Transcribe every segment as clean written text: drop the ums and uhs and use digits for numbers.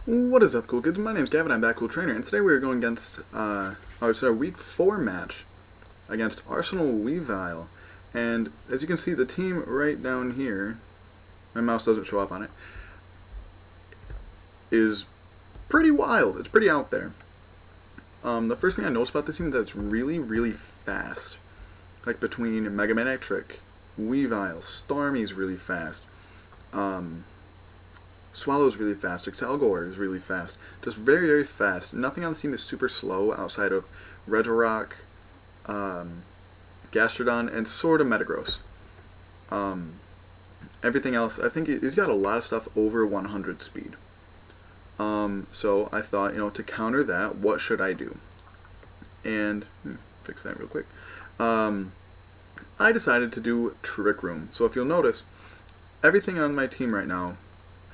What is up, cool kids? My name's Gavin, I'm that cool trainer, and today we're going against our week 4 match against ArsenalWeavile. And as you can see, the team right down here, my mouse doesn't show up on it, is pretty wild. It's pretty out there. The first thing I noticed about this team is that it's really, really fast. Like between Mega Man Trick, Weavile, Starmie's really fast. Swallow's really fast, Excelgor is really fast. Just very, very fast. Nothing on the team is super slow outside of Regirock, Gastrodon, and sort of Metagross. Everything else, I think he's got a lot of stuff over 100 speed. So I thought, to counter that, what should I do? And, fix that real quick. I decided to do Trick Room. So if you'll notice, everything on my team right now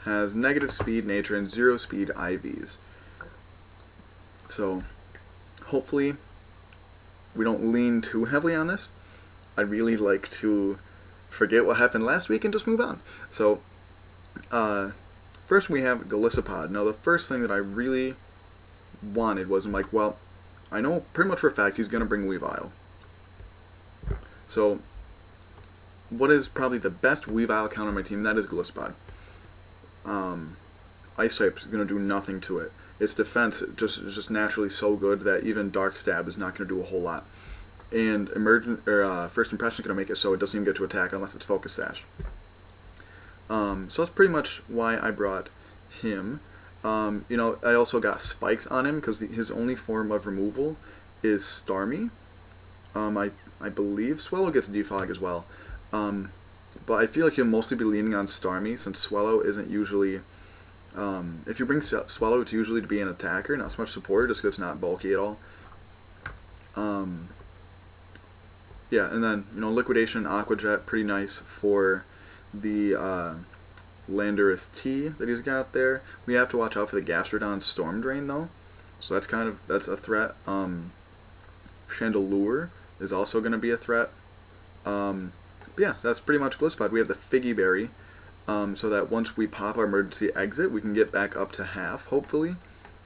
has negative speed nature and 0 speed IVs. So hopefully we don't lean too heavily on this. I'd really like to forget what happened last week and just move on. So first we have Golisopod. Now the first thing that I really wanted was, I'm like, well, I know pretty much for a fact he's going to bring Weavile. So what is probably the best Weavile counter on my team? That is Golisopod. Ice type is going to do nothing to it. Its defense is just naturally so good that even Dark Stab is not going to do a whole lot. And First Impression is going to make it so it doesn't even get to attack unless it's Focus Sash. So that's pretty much why I brought him. I also got Spikes on him because his only form of removal is Starmie. I believe Swallow gets Defog as well. But I feel like he'll mostly be leaning on Starmie since Swallow isn't usually... if you bring Swallow, it's usually to be an attacker, not so much support, just because it's not bulky at all. Yeah, and then, Liquidation, Aqua Jet, pretty nice for the Landorus T that he's got there. We have to watch out for the Gastrodon Storm Drain, though. So that's a threat. Chandelure is also going to be a threat. But yeah, that's pretty much Golisopod. We have the Figgy Berry, so that once we pop our emergency exit, we can get back up to half, hopefully,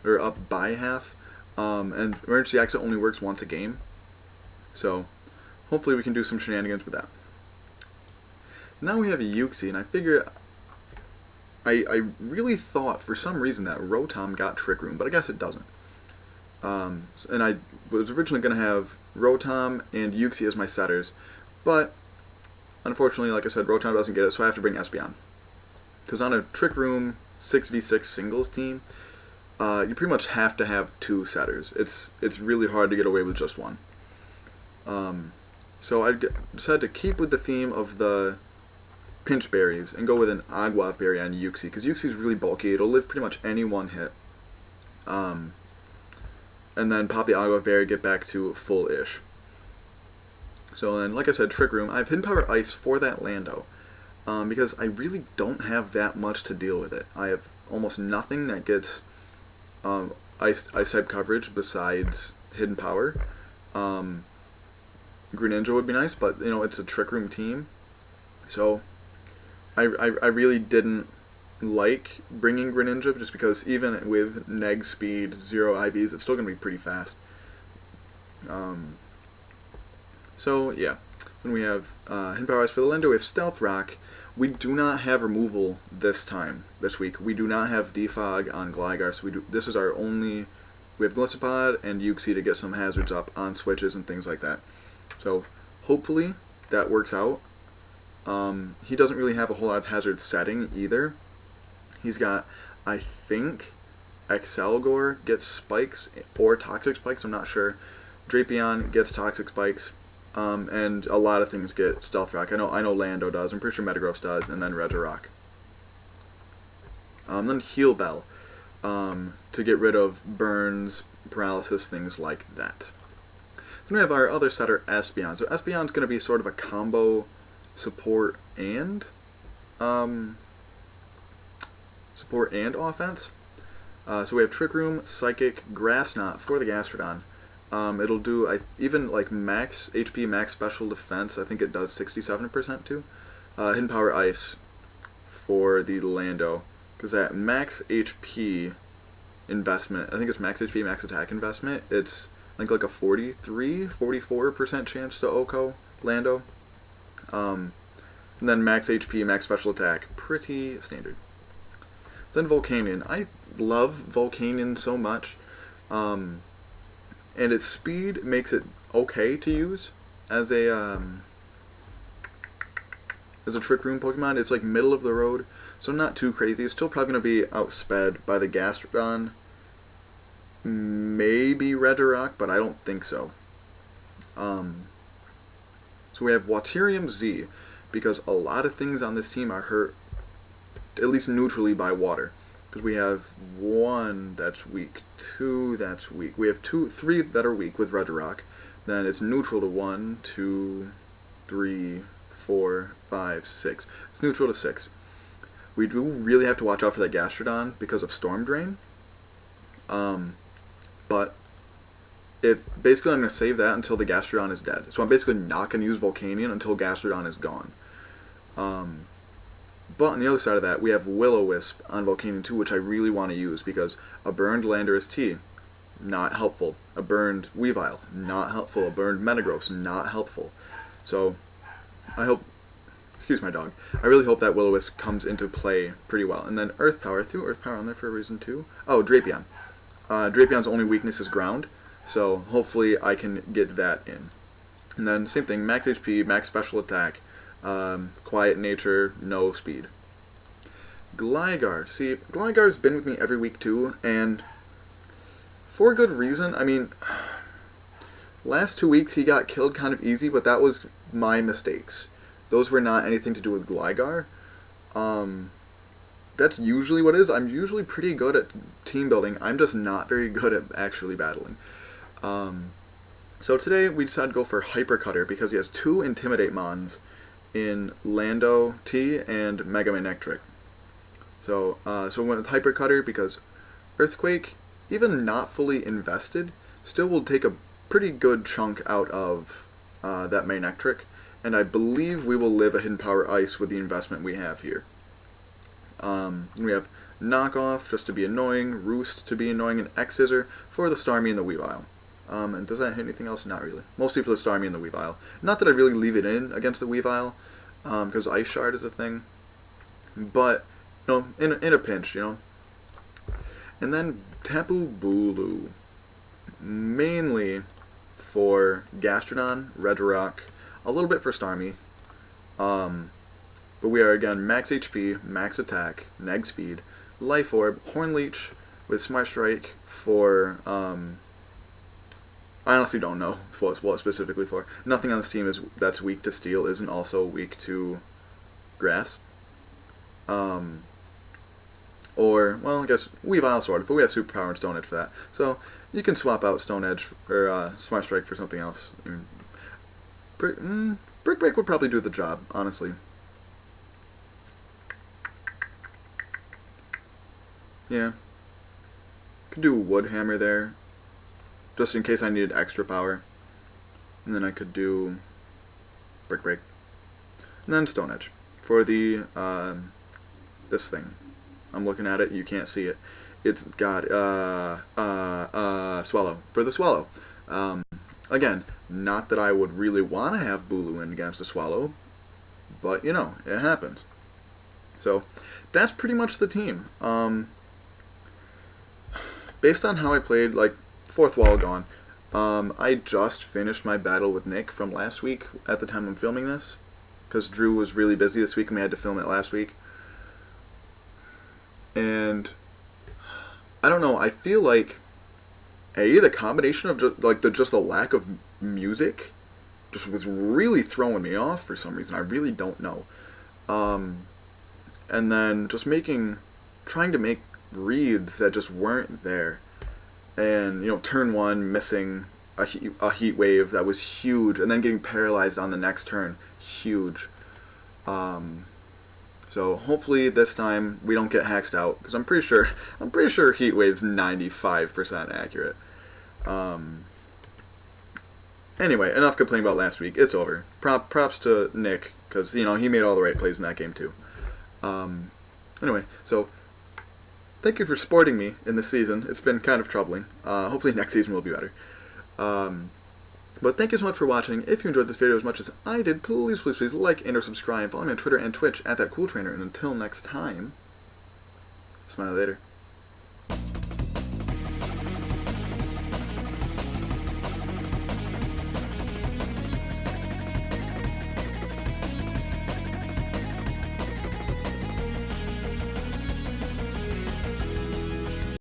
or up by half. And emergency exit only works once a game, so hopefully we can do some shenanigans with that. Now we have a Uxie, and I figure I really thought for some reason that Rotom got Trick Room, but I guess it doesn't. And I was originally going to have Rotom and Uxie as my setters, but unfortunately, like I said, Rotom doesn't get it, so I have to bring Espeon. Because on a Trick Room 6v6 singles team, you pretty much have to have 2 setters. It's really hard to get away with just one. So I decided to keep with the theme of the Pinch Berries and go with an Aguav Berry on Uxie, because Uxie is really bulky. It'll live pretty much any one hit. And then pop the Aguav Berry, get back to full-ish. So then, like I said, Trick Room. I have Hidden Power Ice for that Lando, because I really don't have that much to deal with it. I have almost nothing that gets Ice type coverage besides Hidden Power. Greninja would be nice, but it's a Trick Room team, so I really didn't like bringing Greninja just because even with neg speed, 0 IVs, it's still going to be pretty fast. So yeah, then we have Hidden Power Ice for the Lando. We have Stealth Rock. We do not have removal this week. We do not have Defog on Gligar, so this is our only... We have Golisopod and Uxie to get some hazards up on switches and things like that. So hopefully that works out. He doesn't really have a whole lot of hazard setting either. He's got, I think, Excelgor gets Spikes or Toxic Spikes, I'm not sure. Drapion gets Toxic Spikes. And a lot of things get Stealth Rock. I know Lando does. I'm pretty sure Metagross does, and then Regirock. Then Heal Bell to get rid of burns, paralysis, things like that. Then we have our other setter, Espeon. So Espeon's going to be sort of a combo support and offense. So we have Trick Room, Psychic, Grass Knot for the Gastrodon. It'll do even like max HP, max special defense. I think it does 67% too. Hidden Power Ice for the Lando, because at max HP investment. I think it's max HP, max attack investment. It's I think like a 44% chance to OHKO Lando. And then max HP, max special attack, pretty standard. So then Volcanion. I love Volcanion so much. And its speed makes it okay to use as a Trick Room Pokemon. It's like middle of the road, so not too crazy. It's still probably going to be outsped by the Gastrodon, maybe Regirock, but I don't think so. So we have Waterium Z, because a lot of things on this team are hurt, at least neutrally, by water. Because we have 1 that's weak, 2 that's weak. We have 3 that are weak with Regirock. Then it's neutral to 1, 2, 3, 4, 5, 6. It's neutral to 6. We do really have to watch out for that Gastrodon because of Storm Drain. But if basically I'm going to save that until the Gastrodon is dead. So I'm basically not going to use Volcanion until Gastrodon is gone. But on the other side of that, we have Will-O-Wisp on Volcanion 2, which I really want to use because a burned Landorus T, not helpful. A burned Weavile, not helpful. A burned Metagross, not helpful. So I hope, excuse my dog, I really hope that Will-O-Wisp comes into play pretty well. And then Earth Power, I threw Earth Power on there for a reason too. Oh, Drapion. Drapion's only weakness is ground, so hopefully I can get that in. And then same thing, max HP, max special attack, quiet nature, no speed. Gligar. See, Gligar's been with me every week too, and for good reason. I mean, last 2 weeks he got killed kind of easy, but that was my mistakes. Those were not anything to do with Gligar. That's usually what it is. I'm usually pretty good at team building. I'm just not very good at actually battling. So today we decided to go for Hyper Cutter because he has 2 Intimidate Mons in Lando T and Mega Manectric. So we went with Hyper Cutter because Earthquake, even not fully invested, still will take a pretty good chunk out of that Manectric, and I believe we will live a Hidden Power Ice with the investment we have here. We have Knockoff just to be annoying, Roost to be annoying, and X-Scissor for the Starmie and the Weavile. And does that hit anything else? Not really. Mostly for the Starmie and the Weavile. Not that I really leave it in against the Weavile, because Ice Shard is a thing. But, you know, in a pinch, you know. And then Tapu Bulu. Mainly for Gastrodon, Regirock, a little bit for Starmie. But we are, again, max HP, max attack, neg speed, Life Orb, Horn Leech with Smart Strike for, I honestly don't know what it's specifically for. Nothing on this team that's weak to Steel isn't also weak to Grass. Or, well, I guess Weavile sort of, but we have Superpower and Stone Edge for that. So you can swap out Stone Edge or Smart Strike for something else. I mean, Brick Break would probably do the job, honestly. Yeah. Could do Wood Hammer there, just in case I needed extra power. And then I could do Brick Break. And then Stone Edge for the, this thing. I'm looking at it, you can't see it. It's got, Swallow. For the Swallow. Again, not that I would really want to have Bulu in against the Swallow, but, you know, it happens. So, that's pretty much the team. Based on how I played, like, 4th wall gone, I just finished my battle with Nick from last week at the time I'm filming this, because Drew was really busy this week and we had to film it last week. And I don't know, I feel like the combination of just the lack of music just was really throwing me off for some reason. I really don't know. And then just trying to make reads that just weren't there. And, you know, turn 1 missing a heat wave that was huge, and then getting paralyzed on the next turn, huge. So hopefully this time we don't get hacked out, because I'm pretty sure heat wave's 95% accurate. Anyway, enough complaining about last week. It's over. Props to Nick, because, you know, he made all the right plays in that game too. Anyway, so thank you for supporting me in this season. It's been kind of troubling. Hopefully next season will be better. But thank you so much for watching. If you enjoyed this video as much as I did, please like and or subscribe. Follow me on Twitter and Twitch at ThatCoolTrainer. And until next time, smile later.